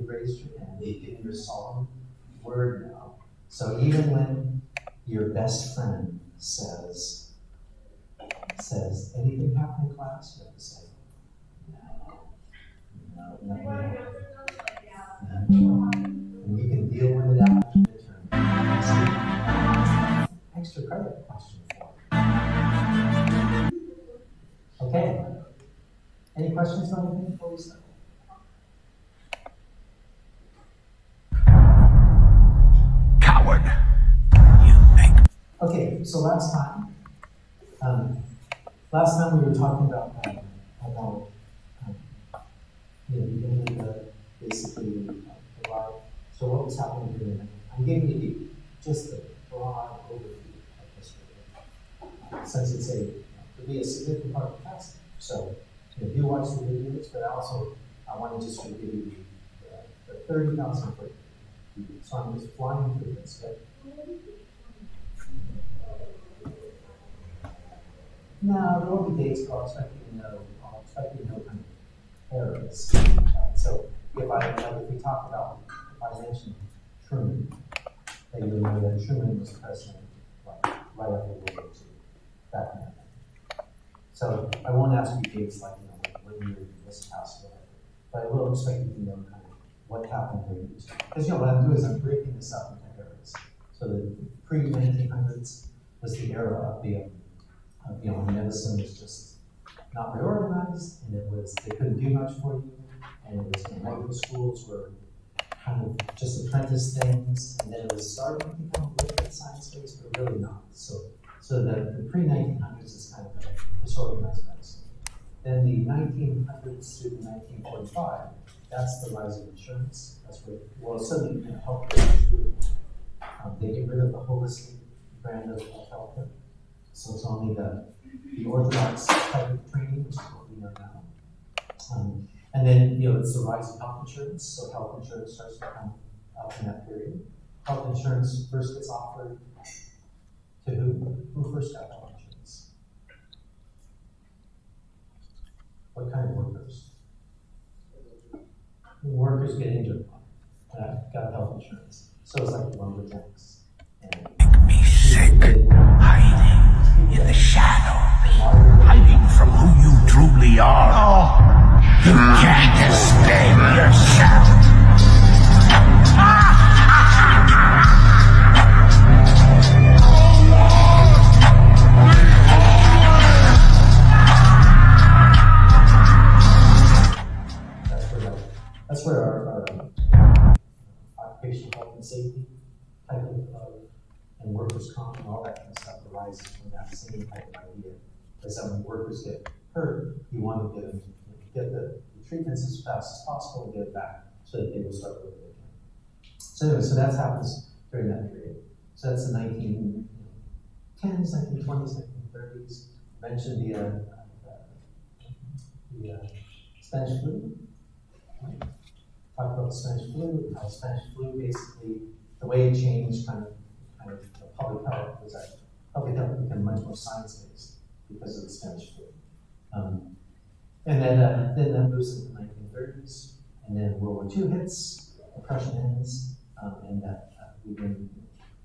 you raised your hand, you've given your solemn word now. So even when your best friend says, anything happen in class, you have to say, no, nothing happened. And you can deal with it after the midterm. Extra credit question for you. Okay. Any questions on anything before we start? Coward. You think. Okay, so last time we were talking about beginning of basically the life. So what was happening during that? I'm giving you just a broad overview of history, since it's could be a significant part of the class. So you watch the videos, but I want to just give you the 30,000 foot view. So I'm just flying through this. Okay? No, there will be dates, but I'll expect you to know kind of eras. So if I mention Truman, then you'll know that Truman was president right after World War II, that kind of thing. So I won't ask you dates like when you're in this house or whatever, but I will expect you to know kind of what happened during these. Because what I'm doing is I'm breaking this up into eras. So the pre-1900s was the era of medicine was just not reorganized, and they couldn't do much for you, and it was medical schools were kind of just apprentice things, and then it was starting to become a little bit science-based, but really not. So the pre-1900s is kind of a disorganized medicine. Then the 1900s through the 1945, that's the rise of insurance. That's where, suddenly healthcare grew. They get rid of the holistic brand of healthcare. So it's only the orthodox type of training, which is what we know now. And then, it's the rise of health insurance. So health insurance starts to come up in that period. Health insurance first gets offered to who? Who first got health insurance? What kind of workers? Workers get injured, got health insurance. So it's like lumberjacks. Make me sick. Hiding in the shadow. Hiding from who you truly are. You can't escape yourself. That's where our occupational health and safety type of and workers' comp and all that kind of stuff arises from that same type of idea. Is that when workers get hurt, you want to get the treatments as fast as possible and get it back so that they will start working again. So anyway, so that happens during that period. So that's the 1910s, 1920s, 1930s. I mentioned the Spanish flu. Right? Talk about the Spanish flu, how Spanish flu basically, the way it changed kind of public health was that public health became much more science-based because of the Spanish flu. And then that moves into the 1930s, and then World War II hits, oppression ends, and that we then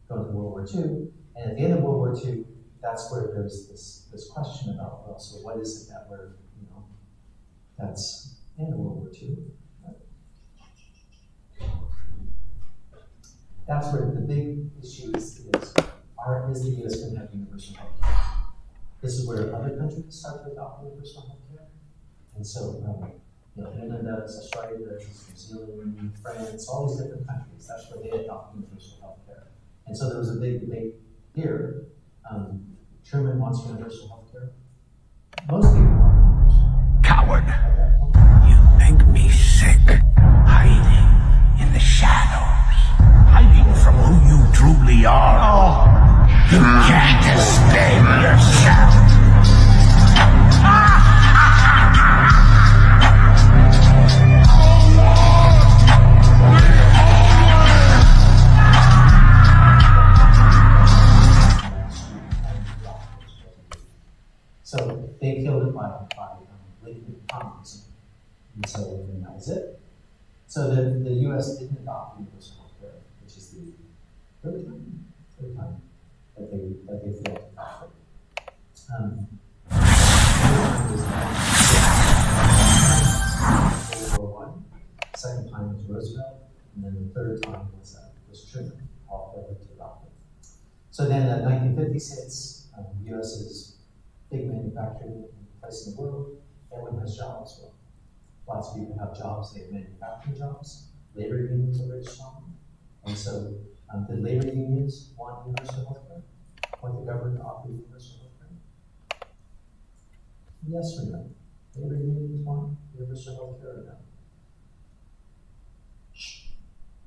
go into World War II. And at the end of World War II, that's where there's this question about, well, so what is it that we're, that's the end of World War II. That's where the big issue is the U.S. going to have universal health care? This is where other countries start to adopt universal health care. And so, England does, Australia does, New Zealand, France, all these different countries, that's where they adopt universal health care. And so there was a big debate here. Truman wants universal health care. Most people want universal health care. Coward. You make me sick. Hiding in the shadows. Hiding from who you truly are. You can't escape yourself. So they killed it by liquid communism. And so that was it. So the US didn't adopt universal health care, which is the third time that they failed to adopt it. World War I, second time was Roosevelt, and then the third time was Truman, all failed to adopt it. So then the 1950s hits, the US is big manufacturing place in the world, everyone has jobs. Well, lots of people have jobs, they have manufacturing jobs, labor unions are very strong. And so the labor unions want universal health care, want the government to offer universal health care. Yes or no? Labor unions want universal health care or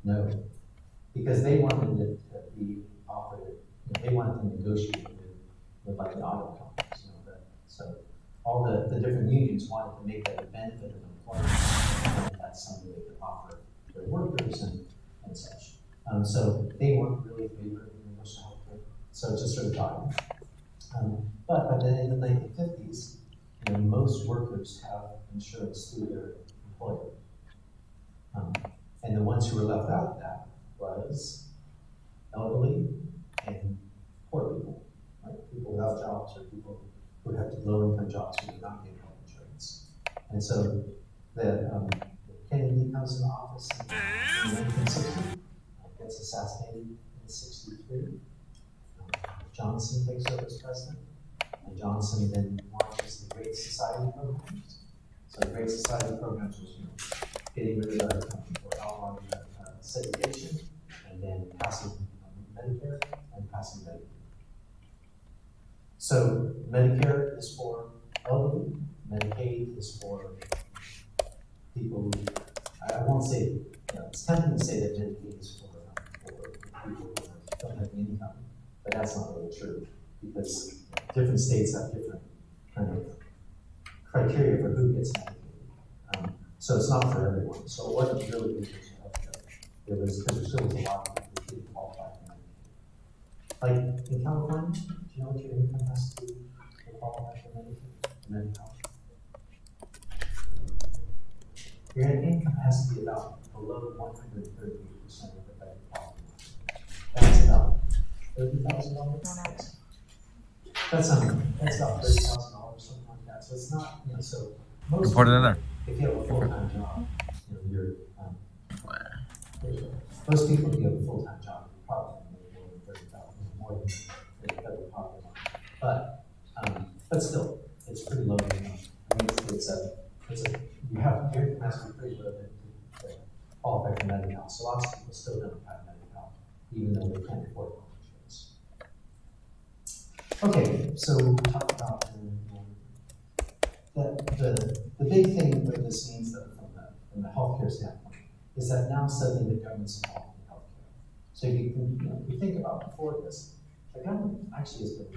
no? No, because they wanted it to be offered, they wanted to negotiate with like the auto companies, so all the different unions wanted to make that a benefit of employment, and that's something they could offer their workers and such. So they weren't really in favor of universal health care, so it just sort of died. But by the end of the 1950s, most workers have insurance through their employer. And the ones who were left out of that was elderly and poor people, right? People without jobs or people who have low-income jobs who do not get health insurance. And so Kennedy comes in office in 1960, gets assassinated in 63. Johnson takes over as president, and Johnson then launches the Great Society programs. So the Great Society programs was getting rid of outlawing segregation, and then passing Medicare and passing Medicaid. So Medicare is for elderly, Medicaid is for people who, I won't say, it's tempting to say that Medicaid is for people who don't have income, but that's not really true, because different states have different kind of criteria for who gets Medicaid. So it's not for everyone. So it wasn't really universal health care. It was because there still was a lot of people who didn't qualify for Medicaid. Like in California, do you know what your income has to be to qualify for Medicaid? Your income has to be about below 138% of the federal poverty. That's about $30,000. That's about $30,000, something like that. So it's not, so most Put it in there. if you have a full-time job, most people, if you have a full-time job, you're probably make more than $30,000, more than the federal poverty line. But still, it's pretty low income. I mean, you have your income has to be pretty low to qualify for Medi-Cal. So lots of people still don't have Medi-Cal, even though they can't afford health insurance. Okay, so we'll talk about the big thing what this means, though, from the healthcare standpoint, is that now suddenly the government's involved in healthcare. So if you think about before this, the government actually has been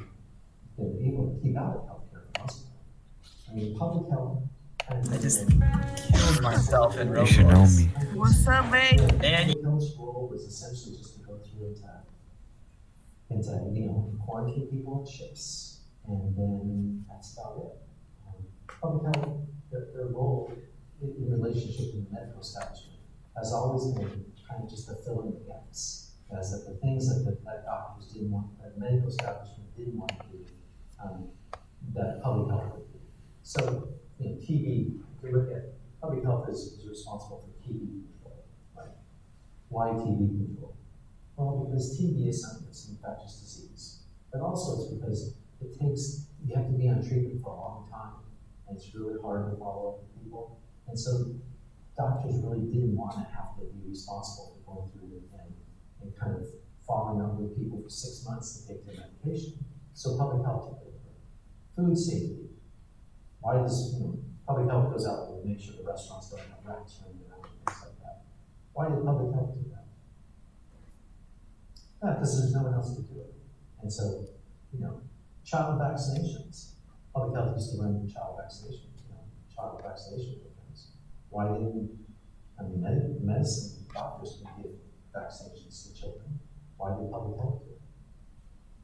able to keep out of healthcare for most of it. I mean, public health. I just killed myself in You should know me. What's up, babe? Public health's role was essentially just to go through into quarantine people on ships, and then that's about it. Public health, their role in relationship to the medical establishment has always been kind of just to fill in the gaps, as that the things that doctors didn't want, that medical establishment didn't want to do, that public health would do. So, TB, if you look at public health is responsible for TB control, right? Why TB control? Well, because TB is something that's an infectious disease, but also it's because you have to be on treatment for a long time, and it's really hard to follow up with people. And so doctors really didn't want to have to be responsible for going through and kind of following up with people for 6 months to take their medication. So public health took over. Food safety. Why does public health goes out to make sure the restaurants don't have rats running around and things like that? Why did public health do that? Yeah, because there's no one else to do it. And so, child vaccinations. Public health used to run child vaccination programs. Why didn't, medicine, doctors can give vaccinations to children. Why did public health do it?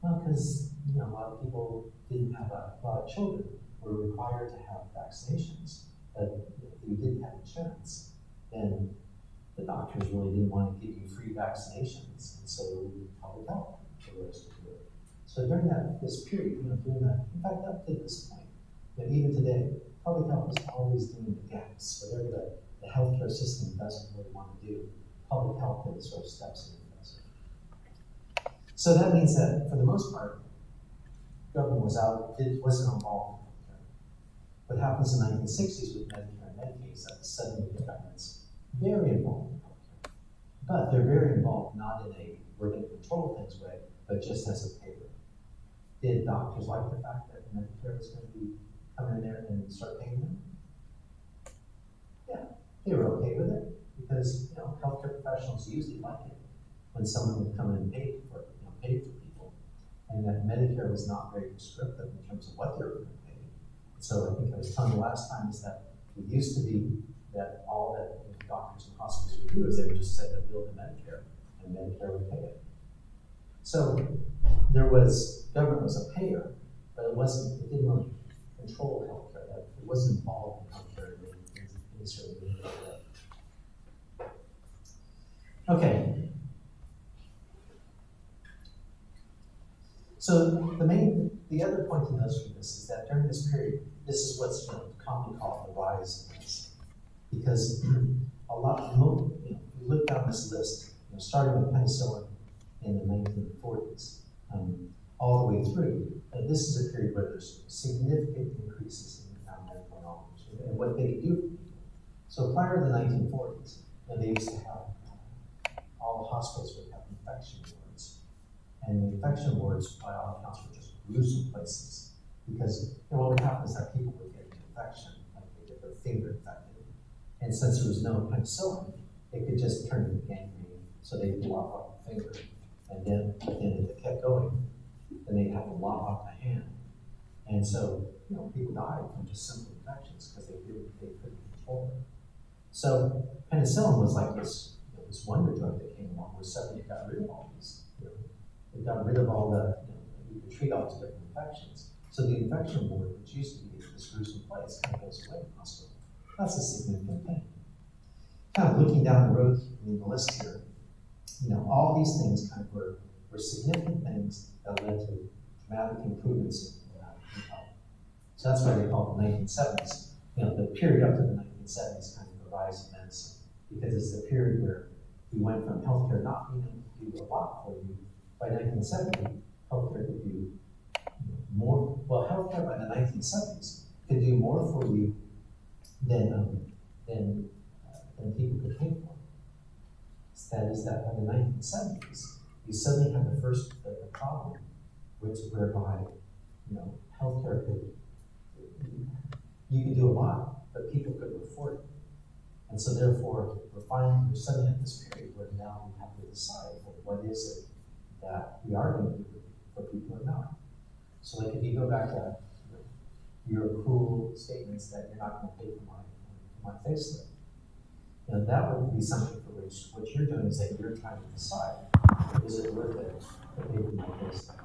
Well, because, a lot of people didn't have a lot of children were required to have vaccinations, but if you didn't have insurance, then the doctors really didn't want to give you free vaccinations, and so public health arose to do it. So during this period, in fact, up to this point, even today, public health is always doing the gaps. Whatever the healthcare system doesn't really want to do, public health then sort of steps in and does it. So that means that for the most part, government wasn't involved in healthcare. What happens in the 1960s with Medicare and Medicaid is that suddenly the government's very involved in healthcare. But they're very involved not in a we're going to control things way, but just as a paper. Did doctors like the fact that Medicare was going to be coming in there and start paying them? Yeah, they were okay with it because healthcare professionals usually like it when someone would come in and pay for people, and that Medicare was not very prescriptive in terms of what they were going to pay. So I think I was telling you last time is that it used to be that all that doctors and hospitals would do is they would just send a bill to Medicare, and Medicare would pay it. So government was a payer, but it didn't really control healthcare. It wasn't involved in healthcare in any certain way. Okay. So the other point to note from this is that during this period, this is what's commonly called the rise of this. Because you look down this list, starting with penicillin in the 1940s, all the way through, this is a period where there's significant increases in medical knowledge and what they could do for people. So prior to the 1940s, they used to have, all the hospitals would have infection wards. And the infection wards, by all accounts, were just gruesome places. Because what would happen is that people would get an infection, like they get their finger infected. And since there was no penicillin, it could just turn into gangrene, so they'd lop off the finger. And then if it kept going, then they'd have to lop off the hand. And so, people died from just simple infections because they couldn't control them. So penicillin was like this wonder drug that came along where suddenly it got rid of all these, it got rid of all you could treat all these different infections. So the infection ward, which used to be this gruesome place, kind of goes away in the hospital. That's a significant thing. Kind of looking down the road in the list here, all these things kind of were significant things that led to dramatic improvements in health. So that's why they call it the 1970s. The period up to the 1970s kind of the rise of medicine, because it's the period where we went from healthcare not being able to do a lot for you. By 1970, healthcare could do more. Well, healthcare by the 1970s could do more for you than people could pay for. That is that by the 1970s, you suddenly had the problem, whereby healthcare you could do a lot, but people couldn't afford it. And so therefore, we're suddenly at this period where now we have to decide, what is it that we are going to do for people or not. So like if you go back to your cruel statements that you're not going to pay for my facelift, that would be something for which what you're doing is that you're trying to decide, is it worth it to pay for my facelift?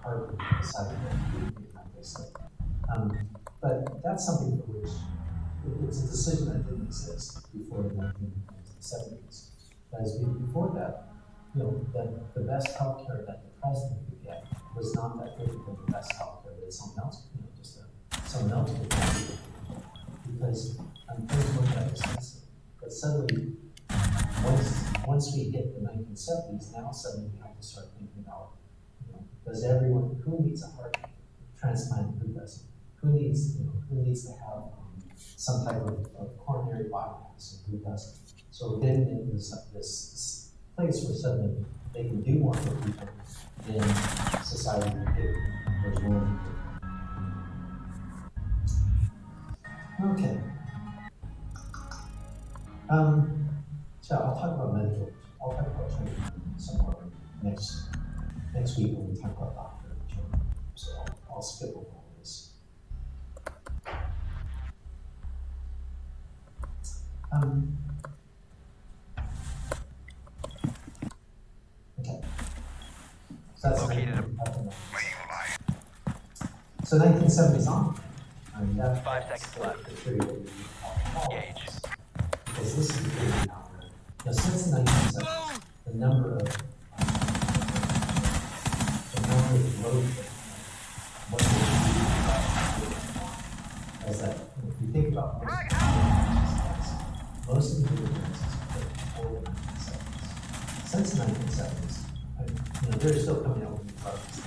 Hard to decide that you pay for my facelift. But that's something for which it's a decision that didn't exist before the 1970s. That is, before that, the best healthcare that the president could get was not that different than the best healthcare that someone else, someone else could get. Because things weren't that expensive. But suddenly, once we hit the 1970s, now suddenly we have to start thinking about, who needs a heart transplant and who doesn't? Who needs to have some type of coronary bypass and who doesn't? So we're getting into this place where suddenly they can do more for people than society can do. There's more to do. Okay. So I'll talk about I'll talk about training some more next week when we talk about doctor and training. So I'll skip over all this. Okay. So that's so 1970s on. That 5 seconds left. the period that we call Engage. because this is the big now. Now, since the 1970s, the number of growth what they do is that if you think about most of the differences occurred before the 1970s. Since the 1970s, they're still coming out with new products.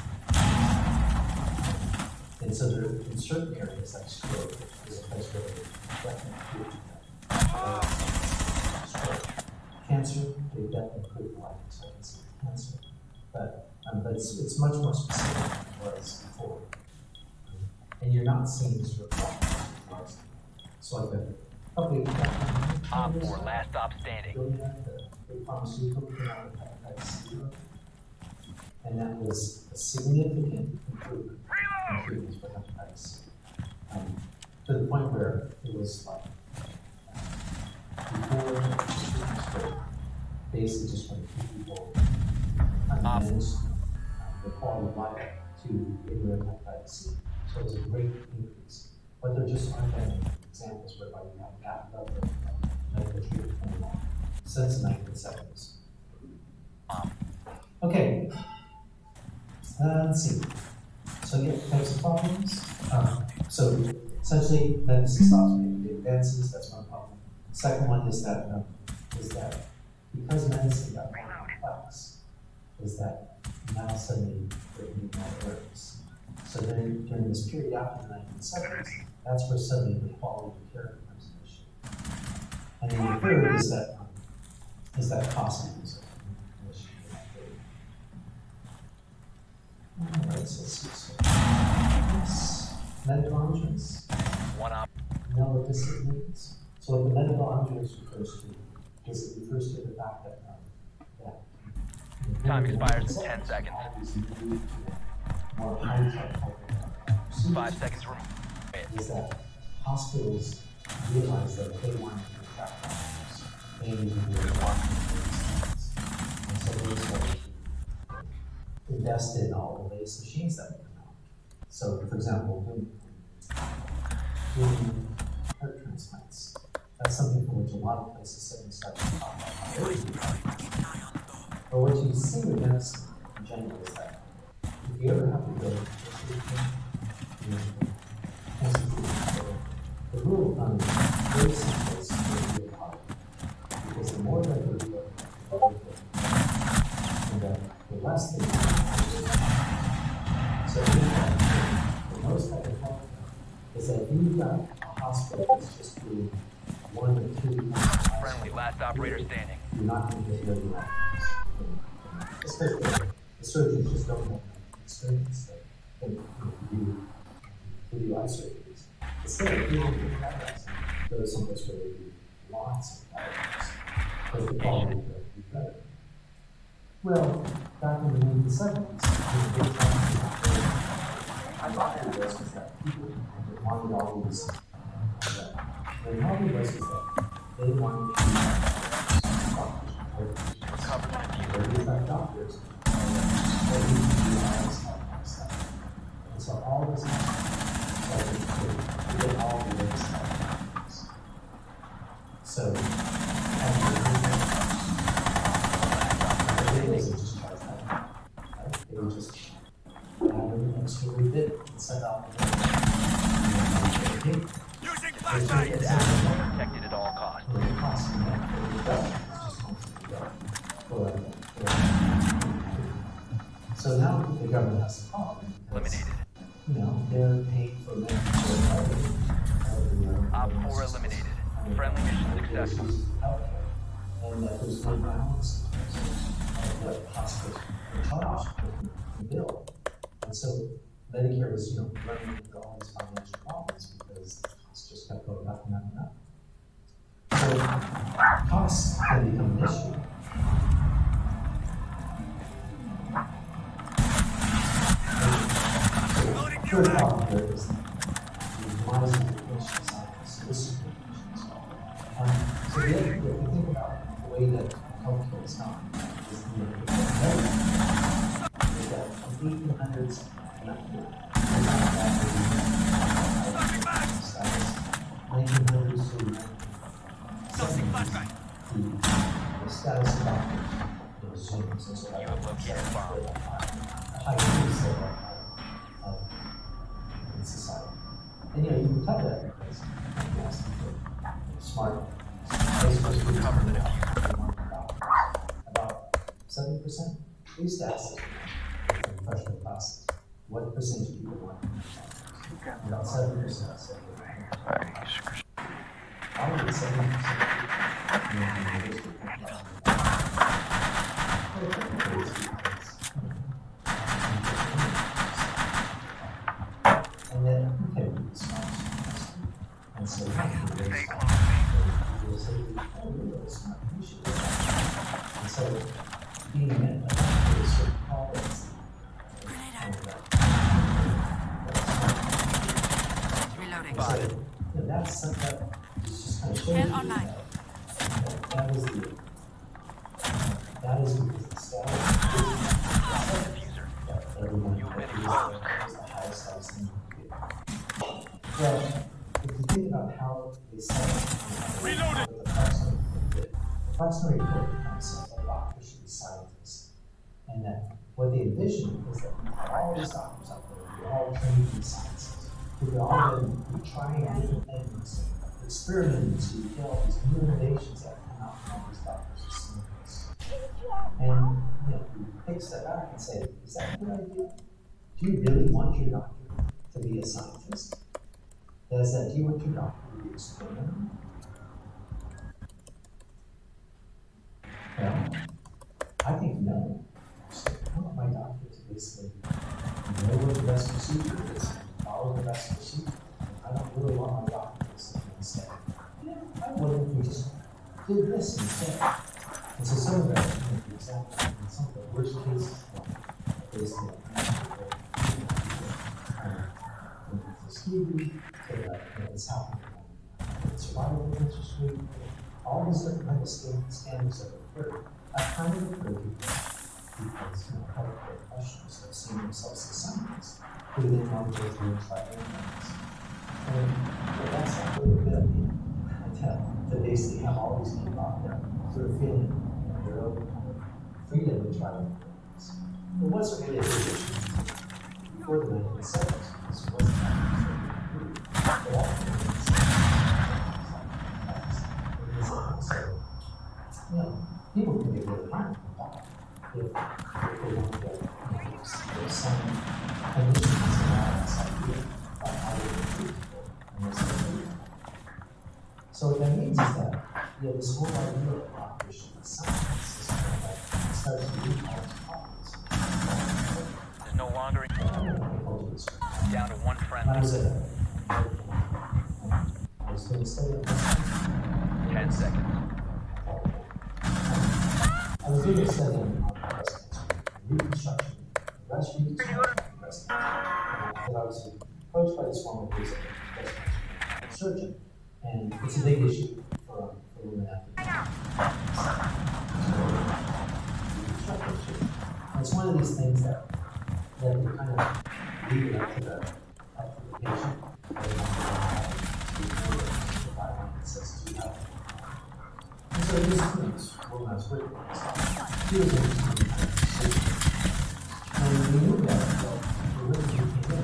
And so there in certain areas like stroke, which is a place where they definitely stroke. Cancer, they definitely improved the life expectancy of cancer. But it's much more specific than it was before. And you're not seeing this report. So like the Op 4, last stop standing. the big pharmaceutical came out with hepatitis C, and that was a significant improvement in treatments for hepatitis C. To the point where it was like before the basically just going to keep people manage the quality of life to ignorant hepatitis C. So it was a great increase. But there just aren't any examples whereby you have that level of medical treatment coming along since the 1970s. Okay, let's see. So yeah, types of problems. So essentially, medicine stops making big advances. That's one problem. Second one is that because medicine got more complex, is that now suddenly there need more errors. So then during this period after the 1970s, that's where suddenly the quality of care becomes an issue. And then the third is that cost becomes an issue. All right, so let's see. So this medical arrangements. One op. No disabilities. So what the medical arrangements refers to is it refers to the fact that Time expires in 10 seconds. More high-tech 5 seconds remaining. is that hospitals realize that they want to attract doctors. They need to do it. And so they start to invest in all the latest machines that come out. So, for example, doing heart transplants. That's something for which a lot of places suddenly start to talk about. But what you see with medicine in general is that if you ever have to go to the rule of thumb is very simple, it's going to be a problem. Because the more that you do and the less they do. So the most that can help is that if you've got a hospital that's just doing 1 or 2 Friendly, last operator standing. you're not going to get rid of that. Especially the surgeons just don't have experience that do eye surgeries. Instead of doing the cataracts, go to someplace where they do lots of cataracts, because the quality would be better. Well, back in the 1970s, I thought it was that people wanted all these. The problem was that they wanted to doctors, and so all this to get all the latest doctors. So the database would just charge that, right? They would just add an extra wee bit and send out Using flashlight! Protected at all costs. So now the government has a problem. Eliminated. They're paying for Medicare. Op 4 eliminated. Friendly mission successful. And that there's no balance of what hospitals are charged and bill. And so Medicare was, running into all these financial problems because the costs just kept going up and up and up. So costs can become an issue. The third problem here is the rise of the patient science. This is what patients are. So if you think about the way that healthcare is done, is that from 1800s and up to 1900s to the status of doctors, Zooms, and so You have located a bomb. a high use of in society. And you can tell that because you ask them for smart, supposed to Recover the diffuser. about 70%. We used to ask in freshman classes, what percentage of people want about 7% said probably 70%. And then you can be smart. And so you have to be very smart. People say, oh, you're really smart. You should do that. And so being a doctor is sort of called as Reloading. so, you know, that's something that is just kind of showing you online. that is because the status Diffuser. that everyone You've been is exposed. the highest status thing you can get. Well, if you think about how they set up the Flexner report concept that doctors should be scientists, and that what they envision is that all these doctors out there, they're all trained in sciences, they're all going to be trying different things, experimenting to get all these new innovations that come out from all these doctors and scientists. And you know, if you take a step back and say, is that a good idea? Do you really want your doctor to be a scientist? Do you want your doctor to be experimenting? Well, I think no. I want my doctor to basically know what the best procedure is, follow the best procedure. I don't really want my doctor to sit and say, yeah, I wonder if we just did this instead. And so some of that, for example, in some of the worst cases, basically, it's happening. It's survival industry, all these different kind of scandals that occur. I kind of occur because healthcare professionals have seen themselves as scientists who then want to go through and try things. And that's not really a good idea to basically have all these people out there sort of feeling their own kind of freedom to try things. It wasn't really a big issue before the 1970s. This wasn't but after the 1970s, so, you know, people can get really harmed about it if they don't get some conditions around this idea about how they treat people and this idea. So what that means is that this whole idea of operation of science is kind of like starts to lead all these problems. There's no longer down to one When I friendly. was doing a study of 10 seconds. I was doing a study on breast cancer, reconstruction, breast reconstruction, breast cancer. Because I was approached by this woman who's a breast cancer surgeon, and it's a big issue for women after and it's one of these things that can kind of lead up to the patient. And so this woman I was working with, she was interested in and we knew that, well, the women who came in,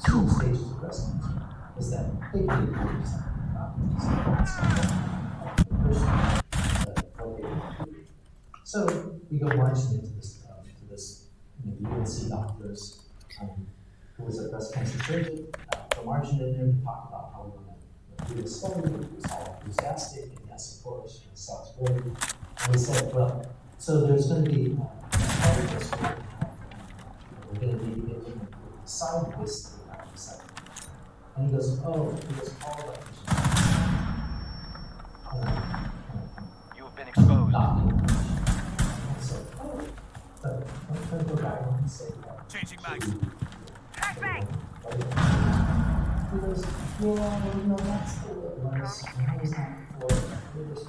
two stages of breast cancer is that they can do something about it. So we go marching into this UNC doctors who was a breast cancer surgeon. Go marching in there to talk about how we're going to do a study. He was all enthusiastic, and yes, of course, it sounds great. And we said, well, so there's going to be part of this we're going to be able to decide this thing about the study. And he goes, all the You have been exposed. But clinical guidelines say that. Changing mag. He goes, yeah, that's the way it was. And I was not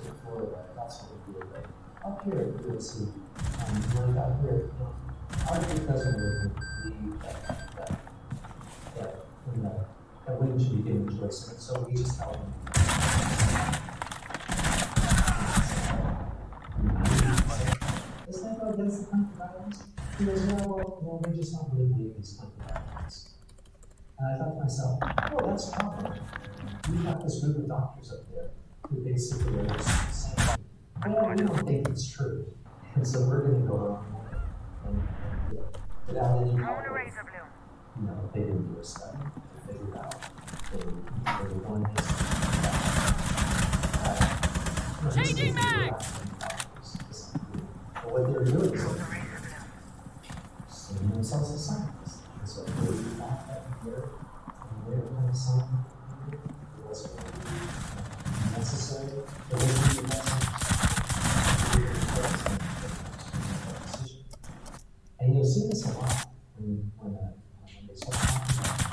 before that. That's what we do. But up here at UNC, like out here, our professor would believe that in the that women should be given choice. So we just tell them. Is that go against the clinical guidelines? He goes, well, they just don't really believe these clinical guidelines. And I thought to myself, oh, that's a problem. We've got this group of doctors up there who basically are saying, well, we don't think it's true. And so we're going to go our own way. And without any help, they didn't do a study to figure it out. They were going to changing back! But what they're doing is seeing themselves as scientists. And so they thought that their kind of science wasn't necessary. It wasn't and you'll see this a lot when they start talking about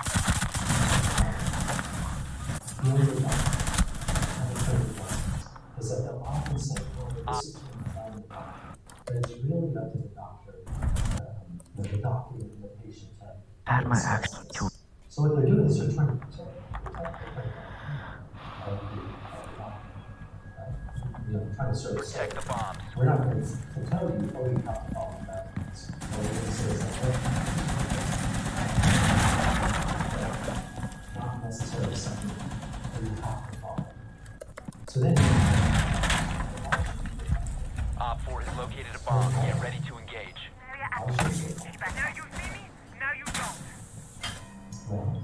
is that they'll often say, well, this is to inform the doctor. But it's really up to the doctor, the doctor and the patient have. That might actually kill. So what they're doing is they're trying to protect trying to sort of say, Protect the bombs. we're not going to tell you, oh, you have to follow the guidelines. What we're going to say is that, not necessarily something that you have to follow. So then, Op 4 has located a bomb. Get ready to engage. I'll show you. Now you see me, now you don't. Well,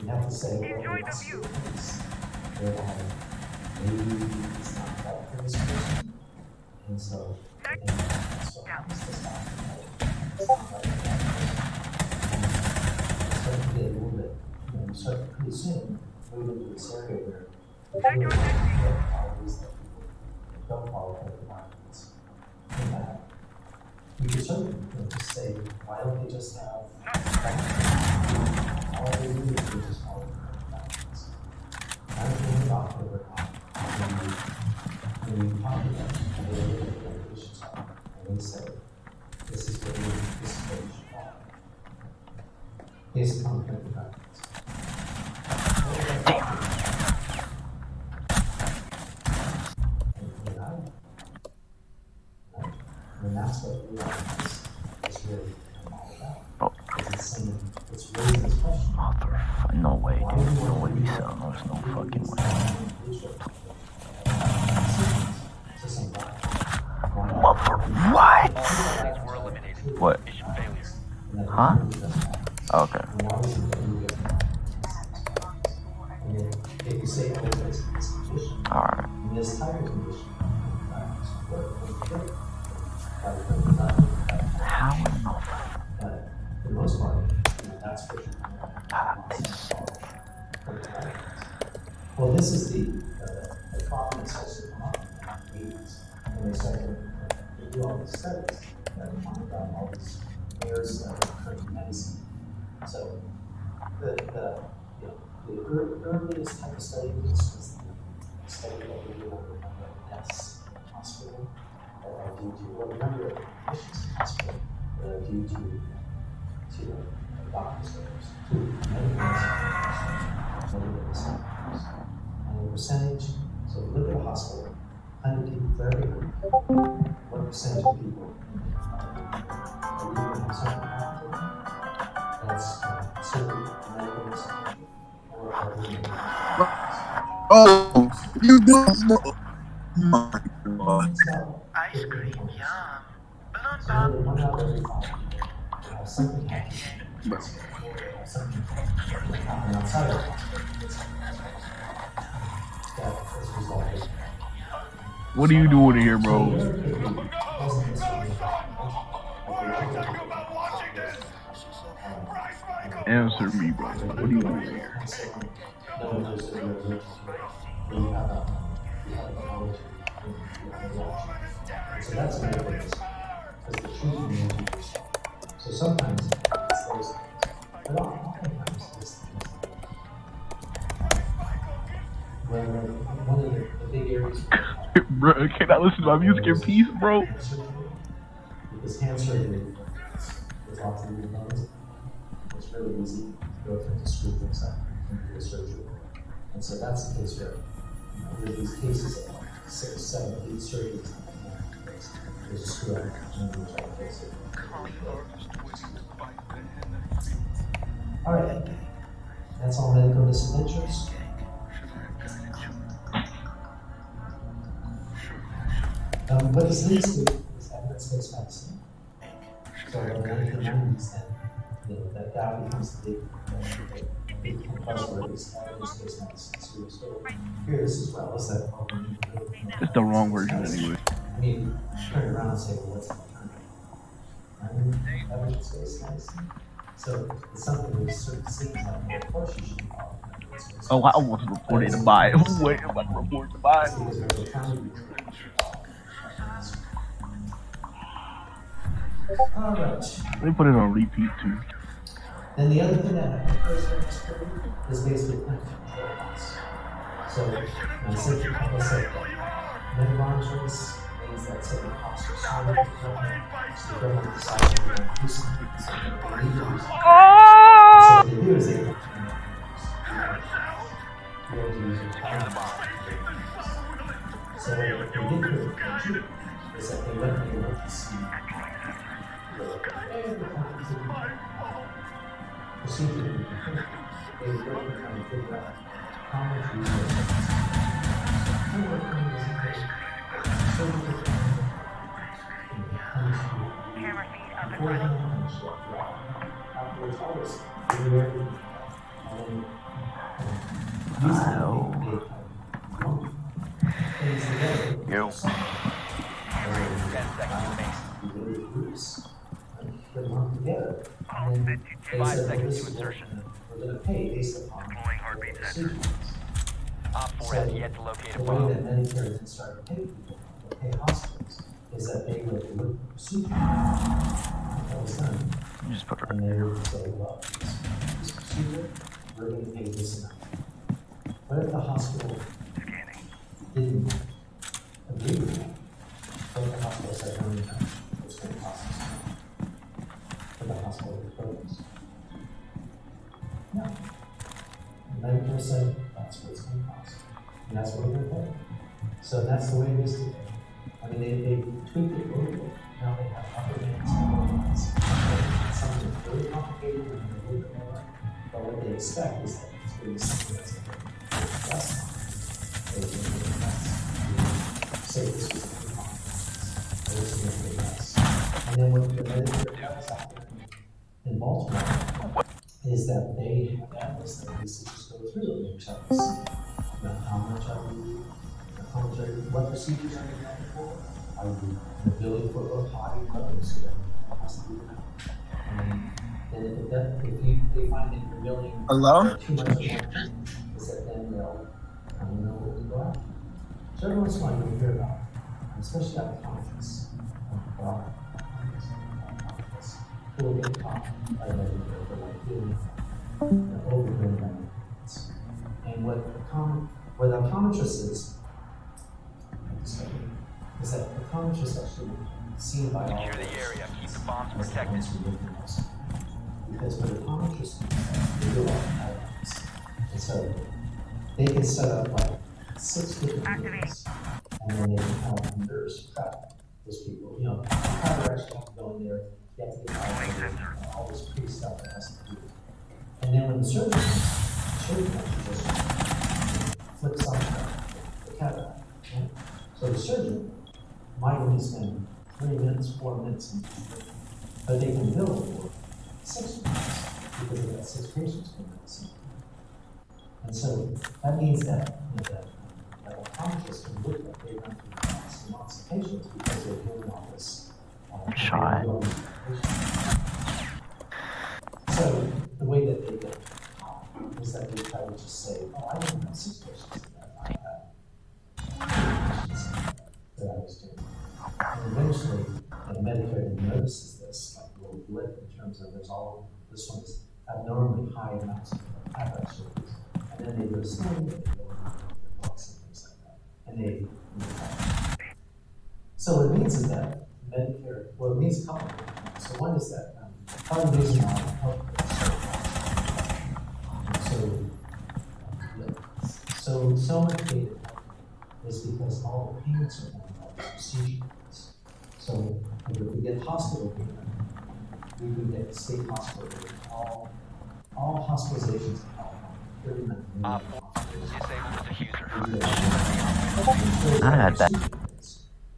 you have to say, Enjoy the view. Maybe it's not right for this person. And so, that's what happens to stop. It's not right for that person. Start to get a little bit, you start to pretty soon move into this area where always that people don't follow the guidelines. And that you can certainly just say, why don't they just have all they do is they just follow the guidelines. I don't think the doctor ever when we talk about it, and they look at the patients and they say, this is what you should follow. Based upon clinical guidelines. And that's what we are is really all about. Oh. It's saying, it's raising this question. No way, dude. No way we sell. There's no fucking way. Mother, what? Friendlies were eliminated. What? Mission failure. Huh? Okay. If you say, oh, it's this condition, Alright. in this type of condition, How in the but for the most part, that's what well, this is the problem that's also come up in the 80s when they started to do all these studies that find out all these areas of current medicine. So the earliest type of study was the study that we did over at Ness Hospital due to a number of conditions in the hospital due to doctor's errors, to medical mistakes. And the percentage, so if you look at a hospital, 100 people for every 100, what percentage of people are you going to have something happen to them? That's simply medical mistake or other Oh, you don't know. My God. Ice cream, yum. Balloon So pop. really 1 out of every 5 people have something happen to them. Something happen outside of the hospital. That is resulted. What are you doing here, bro? Answer me, bro. What are you doing here? So that's another thing, because the truth remains universal. So sometimes it's those things, but oftentimes it's things like one of the big areas Bro, can I listen to my music in peace, bro? because cancer is lots of new things. It's really easy to go through to screw things up. into the surgery. And so that's the case where, there are these cases of 6, 7, 8 surgeries. There's a screw up, and then we try to fix it. All right, that's all medical misadventures. What this leads to is evidence-based medicine. So in the 1990s, then, that becomes the big buzzword is evidence-based medicine. So hear this as well, is that, we need to go. It's the wrong version anyway. I mean, turn around and say, well, what's the alternative? Evidence-based medicine. So it's something that certain seems like, well, of course you should be following evidence-based Oh, I almost reported to buy it. Wait, I'm about to report to buy it. medicine. Because we're trying to be all right. Let me put it on repeat too. Then the other thing that occurs during this period is basically clinical control costs. So, like I said, metamonitories means that certain costs are so much different. So the government decides to do something. So they need to do something. So what they do is they have to use a pilot. So what they did for the country is that they let me look to see procedure they were working trying to figure out how much resources Yo. 10 seconds remaining. Put them all together, and then they 5 said, well, seconds this to is what insertion. we're gonna pay based upon the procedure. Op 4 has yet to locate a The way bomb. that Medicare then started to pay people, or pay hospitals, is that they would look at the procedure that was done, You just put it and they would say, well, this procedure, we're gonna pay this amount. What if the hospital didn't agree with that? What if the hospital said, no, it's gonna cost us for the hospital to close? No. Medicare said, that's what it's gonna cost, and that's what we're gonna pay. So that's the way it is today. I mean, they tweaked it a little bit. Now they have upper limits and lower limits. Something really complicated and a little bit more. But what they expect is that it's going to be something that's going to be less complicated. Say this was a big complicated. This is going to be less. And then what the Medicare does out there in Baltimore is that they have analysts that basically just go through and they check to see how much are you, what procedures are you going for? Are you billing for both high and low? So that has to be done. And if they find that you're billing Hello? too much of one thing, is that then they'll know what to go after. So every once in a while you'll hear about, especially out of conference, who will get caught by Medicare for like doing overbilling benefits. And what the optometrist is that the optometrist actually seen by all Secure the area. Keep the bombs protected. because what optometrists do, they do a lot of patterns. And so they can set up like 6 different units, and then they can have a nurse prep those people. You know, cataracts, you have to go in there, you have to get all this pre-stuff that has to do. And then when the surgeon comes, the surgeon actually just flips on the cataract. Right? So the surgeon might only spend 3 minutes, 4 minutes, but they can bill for 6 minutes because they've got 6 patients coming at the same time. And so that means that that optometrists can look at they run through lots and lots of patients because they're doing all this. Shot. So the way that they get is that they try to just say, oh, I don't have 6 patients in that. I have that I was doing. And eventually, Medicare notices this, like a little blip in terms of there's all, this one is abnormally high amounts of cataract surgeries. And then they go slow, they go into the books and things like that. And they so what it means is that Medicare, well, it means a couple of things. So one is that part of the reason why healthcare is so So much data is because all the payments are done by the procedure payments. So if we get hospital payment, we can get state hospital payment, all hospitalizations in California, 39 Op million 4, disable the diffuser. hospitals. I had that.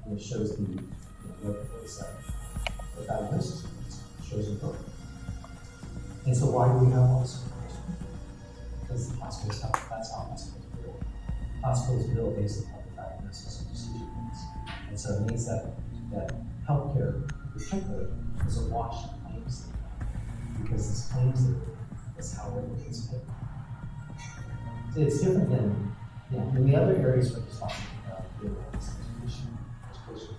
And it shows the, the diagnosis, it shows the book. And so why do we have all this information? Because the hospitals have, that's how hospitals bill. Hospitals bill based upon the diagnosis and procedure needs. And so it means that healthcare in particular is a wash of claims data, because this claims data is how everything is paid. So it's different than, in the other areas where there's lots of education,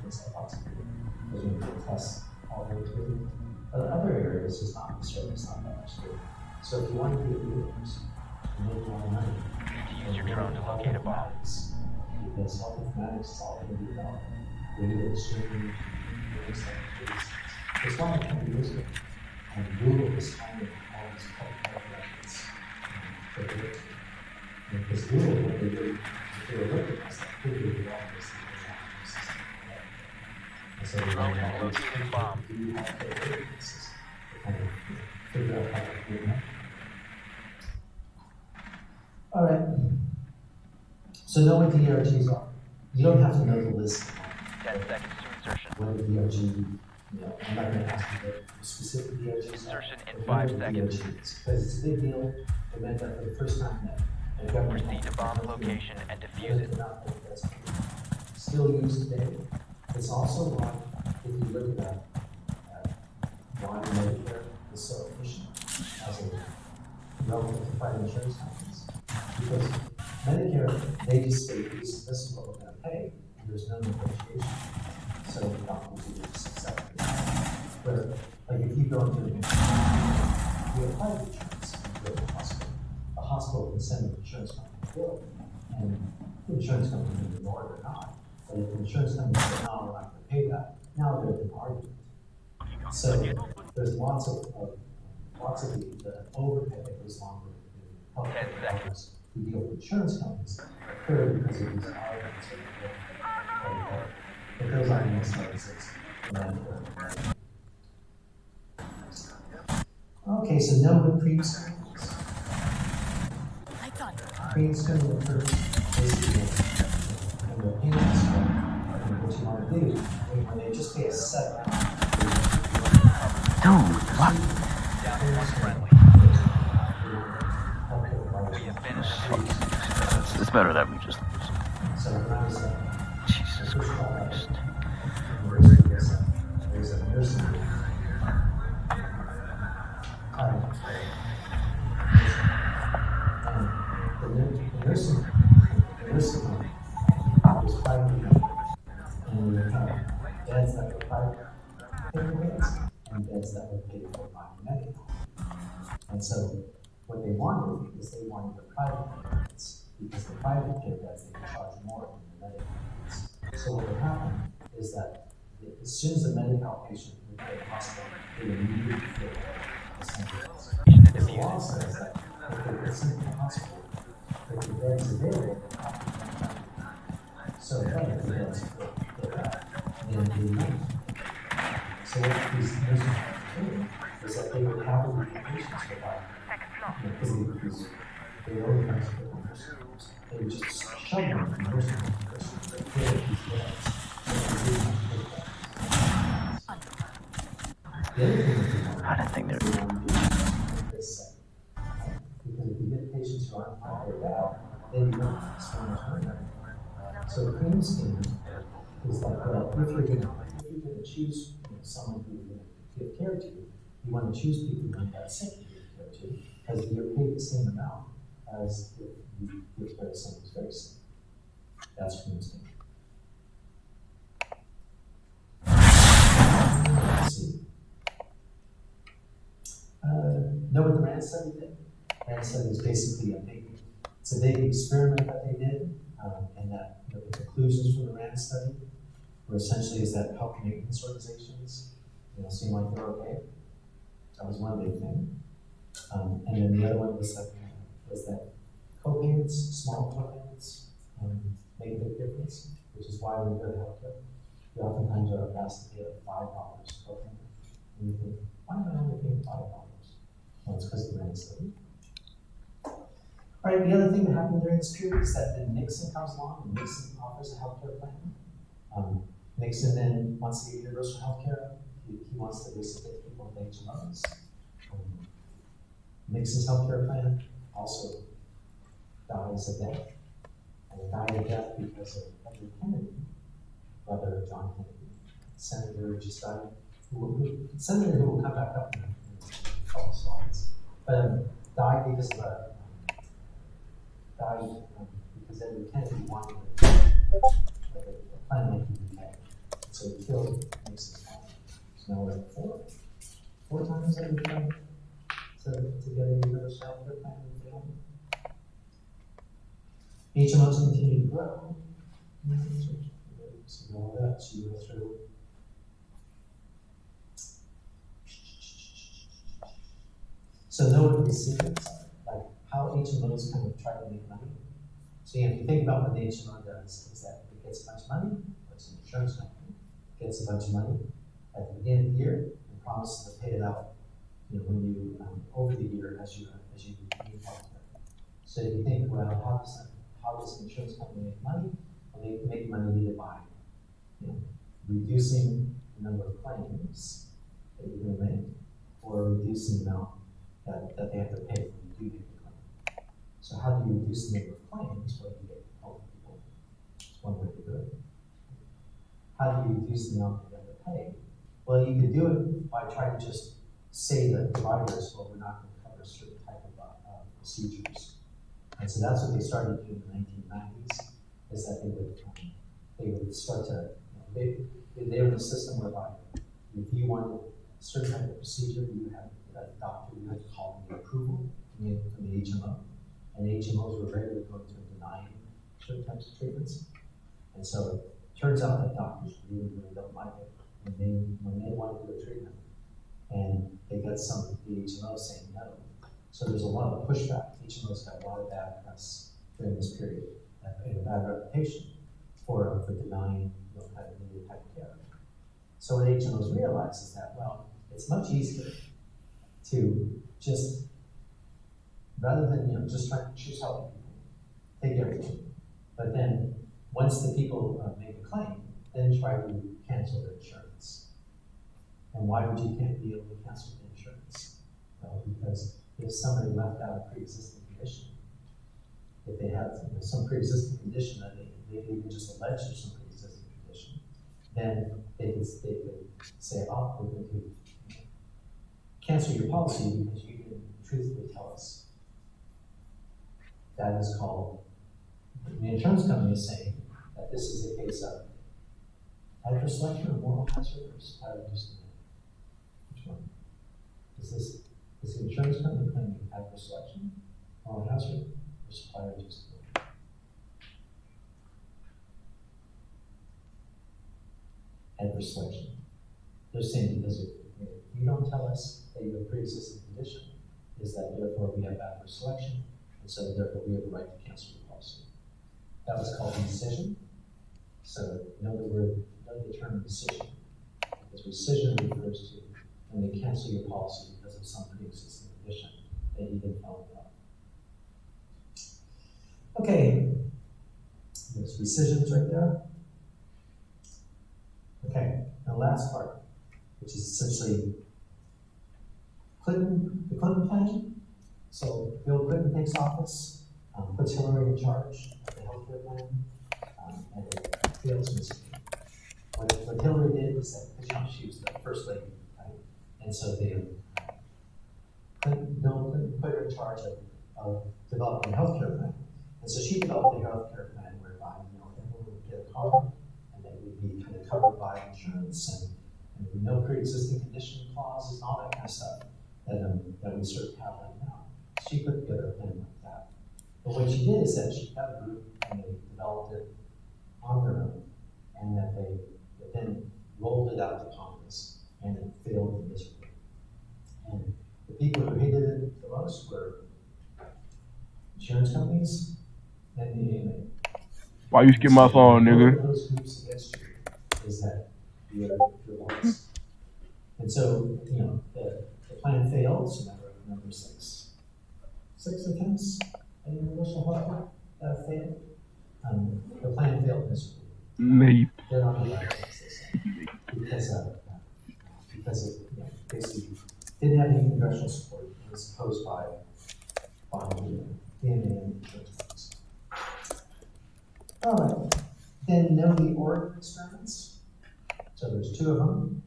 things like lots of people, because we do tests all the way through. But other areas is not necessarily, it's not that much different. So if you want to be a leaders, you make a lot of money. Use your drone to locate a bomb. Because health informatics is all going to be about data exchange, things like this. It's why 20 years ago, and Google was finding all these public health records. Because Google, what they did, they were looking at that, Google did all this. And so they Drone went has all these located a bomb. do you have their databases to kind of figure out how to do that. All right. So know what DRGs are. You don't have to know the list. 10 seconds to insertion. What a DRG, I'm not gonna ask you the specific DRGs. Insertion in but 5 know what seconds. DRG is, because it's a big deal. They meant that for the first time that the government. Proceed to bomb location and defuse it. Still used today. It's also why, if you look at why Medicare is so efficient as a relative to private insurance companies. Because Medicare, they just say, this is what we're gonna pay, and there's no negotiation. So doctors will just accept it. But like if you go into you have private insurance, you go to the hospital can send the insurance company a bill, and the insurance company can ignore it or not. But if the insurance company says, no, we're not gonna pay that, now there's an argument. So there's lots of the overhead that goes along with the 10 healthcare seconds. providers who deal with insurance companies, clearly because of these arguments. But those arguments don't exist. Okay, so know what cream screening is. Cream screening occurs basically when the payments and what you want to do, when they just pay a set amount. Dude, what? Down to 1 friendly. We have finished the It's better that we just lose. So when I was Jesus Christ. there's a nursing home. And the nursing home was private, and we have beds that were private beds and beds that were paid for by Medicaid. And so what they wanted is they wanted the private beds, because the private care beds they could charge more than the Medicaid beds. So what would happen is that as soon as the Medicaid patient would go to the hospital, they would immediately fill the center beds. Because the law says that if they get sent to the hospital, if the beds available, they have to come back. So if the beds fill up, then they leave. So what these nursing homes do is that they would have the patients go by, because they organize the nursing homes. They would just shove them from nursing home to nursing home. They fill up these beds. The other thing that they want I don't think they're. is because if you get patients who aren't hired out, then you don't have so much money. So the cream scheme is like, well, if you're gonna choose someone who you're gonna give care to, you want to choose people who are that sick to give care to, because you're paid the same amount as if you give care to someone who's very sick. That's cream scheme. Let's see. Know what the RAND study did? RAND study is basically it's a big experiment that they did, and that the conclusions from the RAND study were essentially is that health maintenance organizations, seem like they're okay. That was one big thing. And then the other one was that co-payments, small co-payments, make a big difference, which is why when we go to healthcare, we oftentimes are asked to pay like $5 per family. And you think, why am I only paying $5? Well, it's because of the rent study. All right, the other thing that happened during this period is that then Nixon comes along and Nixon offers a healthcare plan. Nixon then wants to get universal healthcare. He wants to basically get people with HMOs. Nixon's healthcare plan also dies a death. And it died a death because of Edward Kennedy, brother of John Kennedy, senator who just died, senator who will come back up in a couple slides, but died because of because Edward Kennedy wanted a plan like the UK. So he killed Nixon's plan. So now we're at four times that we've tried to get a universal healthcare plan in the family. HMOs continue to grow. So all that, so you go through. So note the secrets, like how HMOs kind of try to make money. So if you think about what the HMO does, is that it gets a bunch of money, it's an insurance company, gets a bunch of money at the beginning of the year and promises to pay it out, when you over the year as you need healthcare. So if you think, well, how does the insurance company make money? Well, they make money either by reducing the number of claims that you're going to make, or reducing the amount that they have to pay when you do make a claim. So how do you reduce the number of claims? Well, you get healthy people. It's one way to do it. How do you reduce the amount that you have to pay? Well, you could do it by trying to just say to providers, well, we're not going to cover a certain type of procedures. And so that's what they started doing in the 1990s, is that they would start to, they were in a system whereby if you wanted a certain type of procedure, you had a doctor, you had to call them the approval from the HMO. And HMOs were regularly going to deny certain types of treatments. And so it turns out that doctors really don't like it when they want to do a treatment. And they get some of the HMOs saying no. So there's a lot of pushback. HMOs got a lot of bad press during this period and a bad reputation for denying kind of new type of care. So what HMOs realize is that, well, it's much easier to just, rather than just trying to choose healthy people, take everything. But then once the people make a claim, then try to cancel their insurance. And why would you can't be able to cancel the insurance? Well, because if somebody left out a pre-existing condition, if they have some pre-existing condition that they even just allege there's some pre-existing condition, then they could say, oh, we're going to cancel your policy because you didn't truthfully tell us. That is called, the insurance company is saying that this is a case of adverse selection or moral hazard or supplier induced demand. Which one? Is the insurance company claiming adverse selection, moral hazard, or supplier induced demand? Adverse selection. They're saying because if you don't tell us that you have a pre-existing condition, is that therefore we have adverse selection, and so therefore we have the right to cancel the policy. That was called rescission. So know the term rescission, because rescission refers to when they cancel your policy because of some pre-existing condition that you didn't tell them about. Okay, there's rescissions right there. Okay, the last part, which is essentially the Clinton plan. So Bill Clinton takes office, puts Hillary in charge of the healthcare plan, and it fails miserably. What Hillary did was that she was the first lady, right? And so Bill Clinton put her in charge of developing a healthcare plan. And so she developed a healthcare plan whereby everyone would get a car, and they would be kind of covered by insurance, and no pre-existing condition clauses and all that kind of stuff that we sort of have right now. She put together a plan like that. But what she did is that she got a group and they developed it on their own, and that they then rolled it out to Congress, and it failed miserably. And the people who hated it the most were insurance companies and the AMA. Why you skip my song, nigga? Those groups against you is that you're lost. And so, the plan failed, so now we're at number 6. 6 attempts at universal healthcare that failed. The plan failed miserably. Nape. They're not allowed to fix this because it basically didn't have any congressional support. It was opposed by the DMA and insurance companies. All right, then know the Oregon experiments. So there's 2 of them.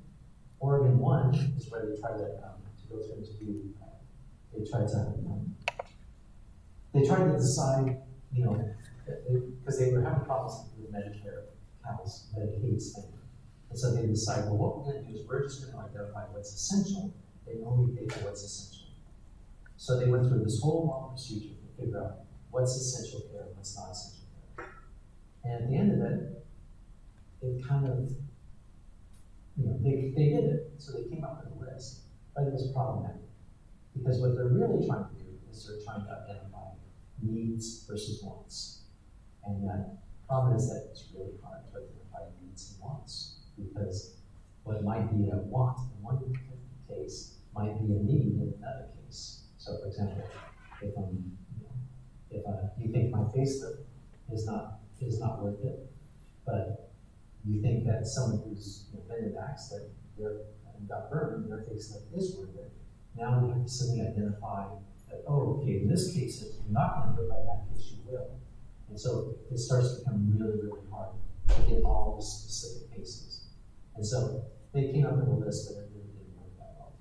Oregon 1 is where they tried to go through and do. They tried to decide, because they were having problems with Medicare, Medicaid spending. And so they decided, well, what we're going to do is we're just going to identify what's essential. They only pay for what's essential. So they went through this whole long procedure to figure out what's essential care and what's not essential care. And at the end of it, it kind of, they did it. So they came up with a list, but it was problematic. Because what they're really trying to do is they're trying to identify needs versus wants. And the problem is that it's really hard to identify needs and wants, because what might be a want in one case might be a need in another case. So, for example, if you think my facelift is not worth it, but you think that someone who's been in an accident and got burned, their facelift is worth it. Now we have to suddenly identify that, in this case, if you're not going to do it, by that case, you will. And so it starts to become really, really hard to get all the specific cases. And so they came up with a list, but it really didn't work that well.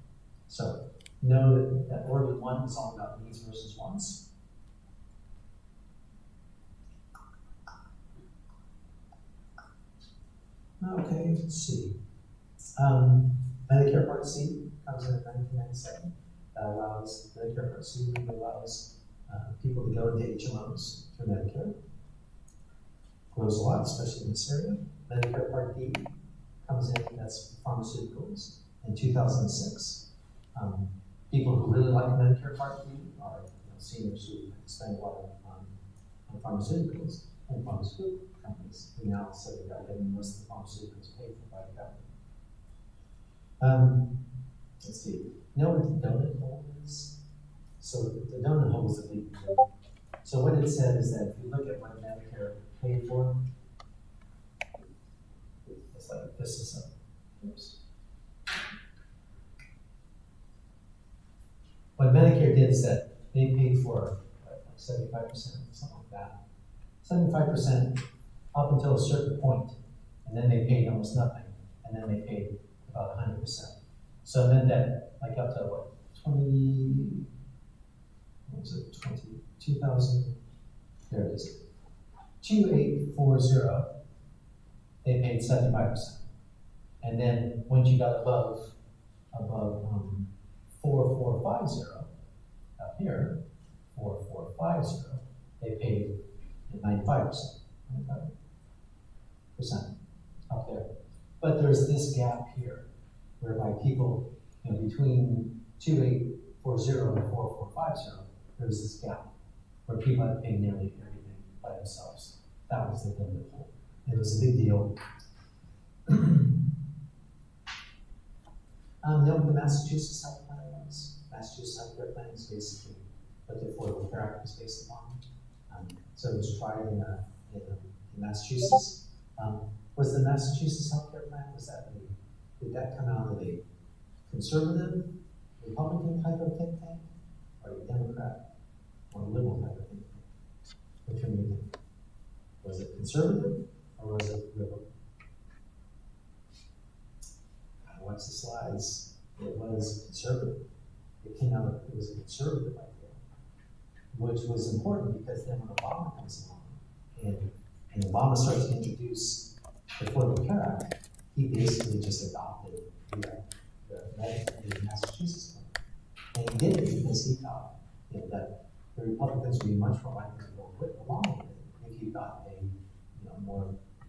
So know that Oregon 1 is all about needs versus wants. Okay, let's see. Medicare Part C comes in 1997. That allows Medicare Part C allows people to go into HMOs through Medicare. Grows a lot, especially in this area. Medicare Part D comes in, that's pharmaceuticals, in 2006. People who really like Medicare Part D are seniors who spend a lot on pharmaceuticals, and pharmaceutical companies who now say they're getting most of the pharmaceuticals paid for by the government. Let's see. Know what the donut hole is? So the donut hole is a big deal. So what it said is that if you look at what Medicare paid for, it's like this is oops. What Medicare did is that they paid for like 75%, something like that. 75% up until a certain point, and then they paid almost nothing, and then they paid about 100%. So it meant that like up to 2000, there it is, 2840, they paid 75%. And then once you got above 4450 up here, 4450, they paid 95% up there. But there's this gap here, whereby people, between 2840 and 4450, there's this gap where people had to pay nearly everything by themselves. That was the donut hole. It was a big deal. Know what the Massachusetts health plan was? Massachusetts healthcare plan is basically what the Affordable Care Act is based upon. So it was tried in Massachusetts. Was the Massachusetts healthcare plan, did that come out of a conservative, Republican type of think tank, or a Democrat, or a liberal type of think tank? Which one do you think? Was it conservative, or was it liberal? Watch the slides. It was conservative. It was a conservative idea, which was important because then when Obama comes along and Obama starts to introduce the Affordable Care Act, he basically just adopted the Massachusetts plan. And he did it because he thought that the Republicans would be much more likely to go along with it if you got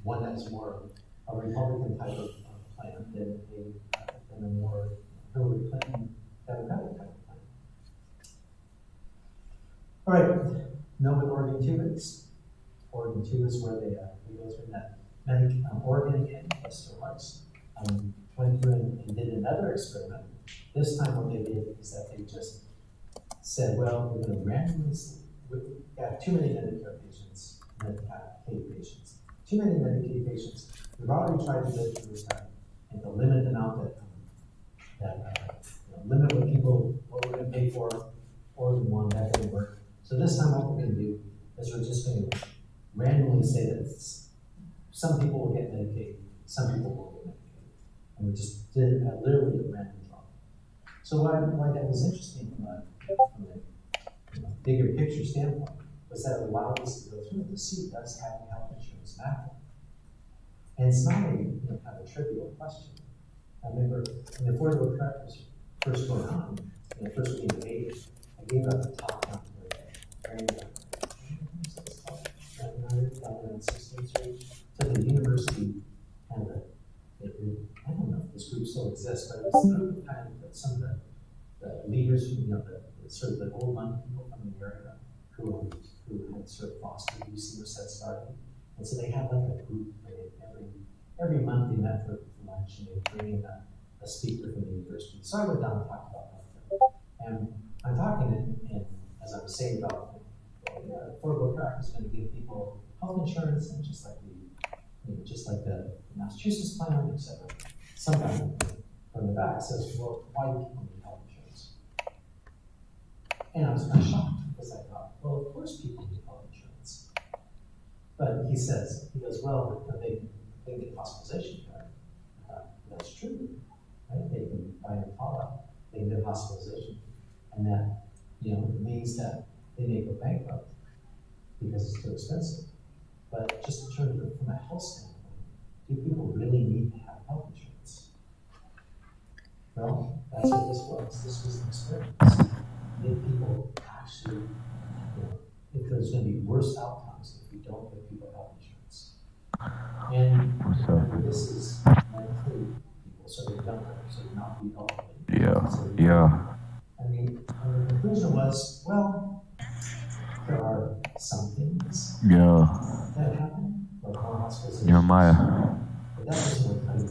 one that's more a Republican type of plan than a more Hillary Clinton Democratic type of plan. All right, know what Oregon 2 is? Oregon 2 is where they go through that. Oregon and Western Lights went through and did another experiment. This time what they did is that they just said, well, we're going to randomly, we got too many Medicare patients, Medicaid patients. Too many Medicaid patients. We've already tried to get through time and to limit the amount limit what we're going to pay for Oregon 1, that didn't work. So this time what we're going to do is we're just going to randomly say that some people will get Medicaid, some people won't get Medicaid. And we just did literally a random draw. So why that was interesting from a bigger picture standpoint was that it allowed us to go through to see does having health insurance matter. And it's not a kind of a trivial question. I remember when the Affordable Care Act was first going on, first being debated, I gave up the top down on 16th Street to the university kind of I don't know if this group still exists, but it was a group of kind of some of the leaders from the sort of the old money people from the area who had sort of fostered UC was set started. And so they had like a group every month they met for lunch and they bring in a speaker from the university. So I went down and talked about that. And I'm talking and as I was saying about Affordable Care Act is going to give people health insurance and just like the Massachusetts plan, etc. Somebody from the back says, well, why do people need health insurance? And I was kind of shocked because I thought, well, of course people need health insurance. But he goes, well, they get hospitalization card. I thought, that's true, right? They can buy a follow-up, they can get hospitalization. And that, means that they may go bankrupt because it's too expensive. But just in terms of from a health standpoint, do people really need to have health insurance? Well, that's what this was. This was an experiment. Did people actually, if there's going to be worse outcomes if we don't give people health insurance? And remember, this is medically people, so they don't, so not be elderly. Yeah. And the conclusion was, well, there are some things Yeah. that happen, like more hospitalizations. Jeremiah. But that doesn't really tell you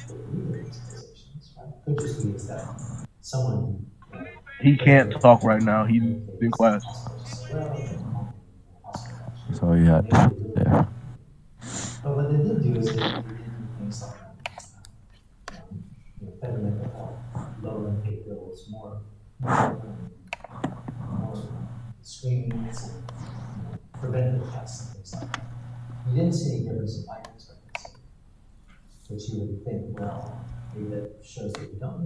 the legal hospitalizations, right? Could just be is that someone. He can't talk right now. He's in class. That's all you had. Yeah. But what they did do is they did things like better mental health, lower unpaid bills, more screenings, and preventative tests and things like that. You didn't see any difference in life expectancy, which you would think, well, maybe that shows that you don't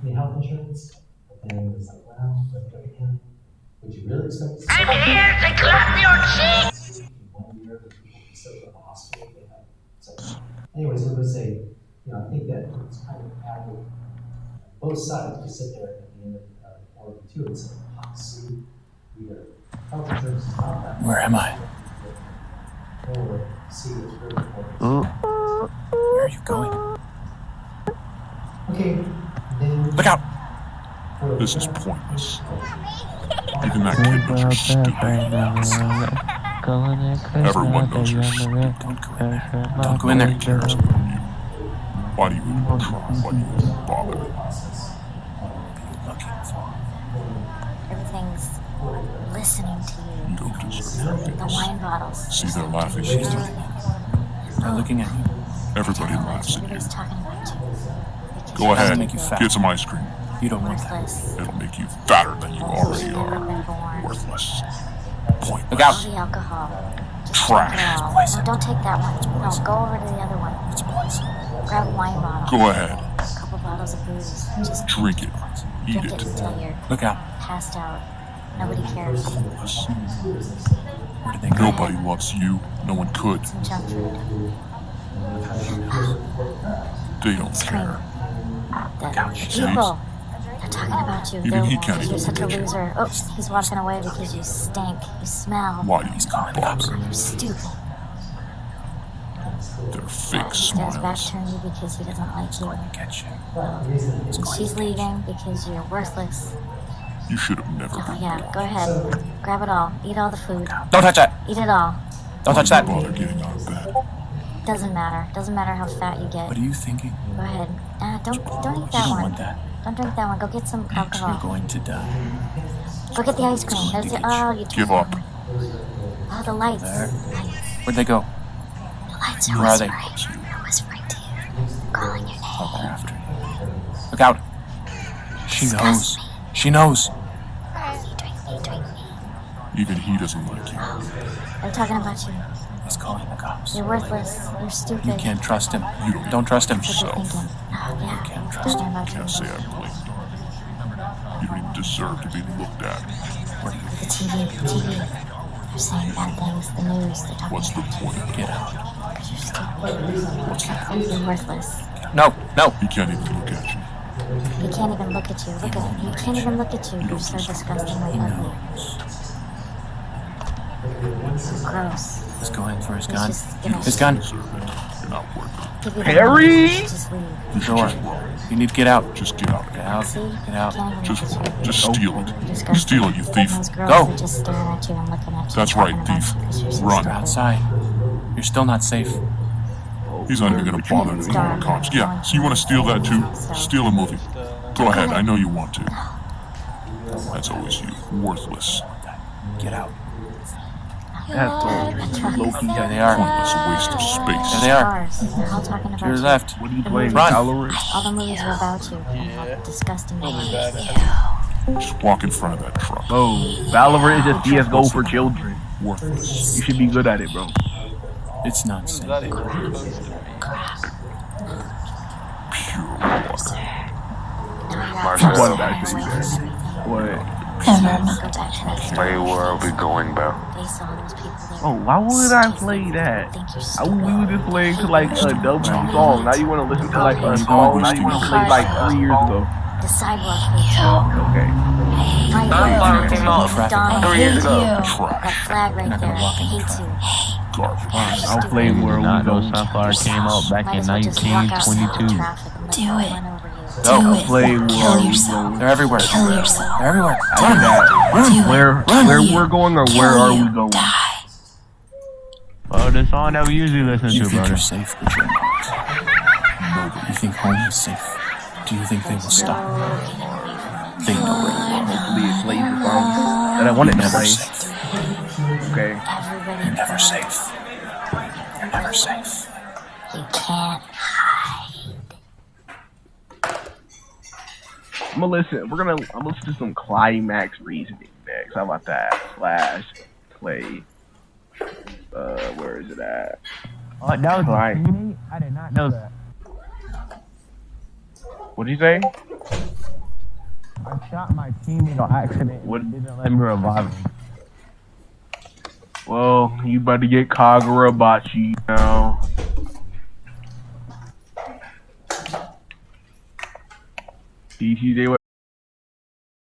need health insurance. But then it was like, well, but again, would you really expect to see? I'm here to clap your cheeks! 1 year that people can still go to the hospital. So, anyways, it was I think that it's kind of added both sides to sit there at the end of Oregon 2 and say, see, health insurance is not that. Where am I? Or see, it's really important. Where are you going? Okay, then. Look out! This is pointless. Even that kid knows you're stupid. Everyone knows you're stupid. Don't go in there. Nobody cares about you. Why do you even why do you even bother? Everything's listening to you. You don't deserve The happiness. wine bottles. See, they're laughing at you. They're looking at you. Everybody laughs at you. Everybody's talking about you. Go ahead, make you fat. get some ice cream. You don't want that. Worthless. It'll make you fatter than you already are. Been born. Worthless. Pointless. Look out. All the alcohol. Just Trash. take it all. Poison. No, don't take that one. No, go over to the other one. It's poison. Grab a wine bottle. Go ahead, A couple bottles of booze. Just drink it, eat drink it it. until you're Look out. passed out. Nobody cares. Where did they go? Nobody loves you. No one could. Junk food. They don't care. The people. They're talking about you. Even he They're- can't You're even such a look at you. loser. Oh, he's walking away because you stink. You smell. Why do you bother? You're stupid. They're fake His back smiles. turned you because he doesn't like you. Get you. But the reason it is She's leaving because you're worthless. You should have never Oh, been yeah, born. go ahead. Grab it all. Eat all the food. Don't touch that. Eat it all. Don't touch that. Bother getting out of bed. Doesn't matter. Doesn't matter how fat you get. What are you thinking? Go ahead. Don't eat You that don't one. want that. Don't drink that one. Go get some You're alcohol. going to die. Go get the ice cream. There's the. Oh, you Give turned up. it. Oh, the lights. There. Lights. Where'd they go? The lights are Where are they? whispering. They're whispering to you. Calling your name. Oh, they're after you. Look out. She Disgust knows. me. She knows. Drink me. Even he doesn't like you. They're talking about you. He's calling the cops. You're worthless. You're stupid. You can't trust him. Don't trust him. That's what they're thinking. Oh, yeah. can't They're trust talking about Can't say you. I blamed you. You don't even deserve to be looked at. The TV. They're saying bad things. The news. They're talking What's the about you. point? Get out. Because you're stupid. You're worthless. No, no. He can't even look at you. He can't even look at you. Look at him. He can't even look at you. You're so disgustingly ugly. Gross. He's going for his He's gun. just gonna His gun. Deserve it. You're not worth it. give you the Harry! money. Just leave. The door. You need to get out. Just get out of Get here. out. See? Get out. Can't even Just look at you. just steal it. Disgusting. Steal it, you thief. Those girls Go. are just staring at you and looking at you. That's talking right, about thief. you 'cause you're so Run. You're stupid. outside. You're still not safe. He's not even gonna bother to call the cops. Yeah, so you wanna steal that too? Steal a movie. Go ahead, I know you want to. That's always you. Worthless. Get out. That's Loki. There they are. Pointless waste of There space. they are. Cars. They're all talking about To your you. left. What are you playing? Run. Valorant? All the movies are about you. And how disgusting they are. Just walk in front of that truck. Oh, Valorant is just CSGO for children. Worthless. You should be good at it, bro. It's not safe. Pure water. What did I say there? What? Go back to that store. Where are we going, bro? They saw those people there. Oh, why would I play that? Think you're I we were just playing to like a W song. Now you want to listen to like a going song. Now to you want to the play like 3 years ago. The sidewalk hates you. Okay. Right That there. fire came out McDonald's 3 years hates ago. you. That Trash. flag right not there gonna walk in the hates you. Garbage. I'll play where we Not go. know Sunflower came out back Might in as well just walk outside in 1922. traffic and let Do them it. run over you. Go. I'll play where we go. They're everywhere. Kill yourself. They're everywhere. I know that. Where we're going or where are we going? Oh, the song that we usually listen You to, think brother. you're safe, but you're not. You think home is safe. Do you think they will stop? They know where they are. Hopefully it plays the song that I want it to Never play. safe. Okay. Everybody You're never safe. You're never safe. You can't hide. I'm gonna listen to some climax reasoning next. How about that? Slash play. Where is it at? Oh, that was Right. I did not know that. What did you say? I shot my teammate on accident. What? Didn't let me revive him. Well, you about to get Kagurabachi now. DCJ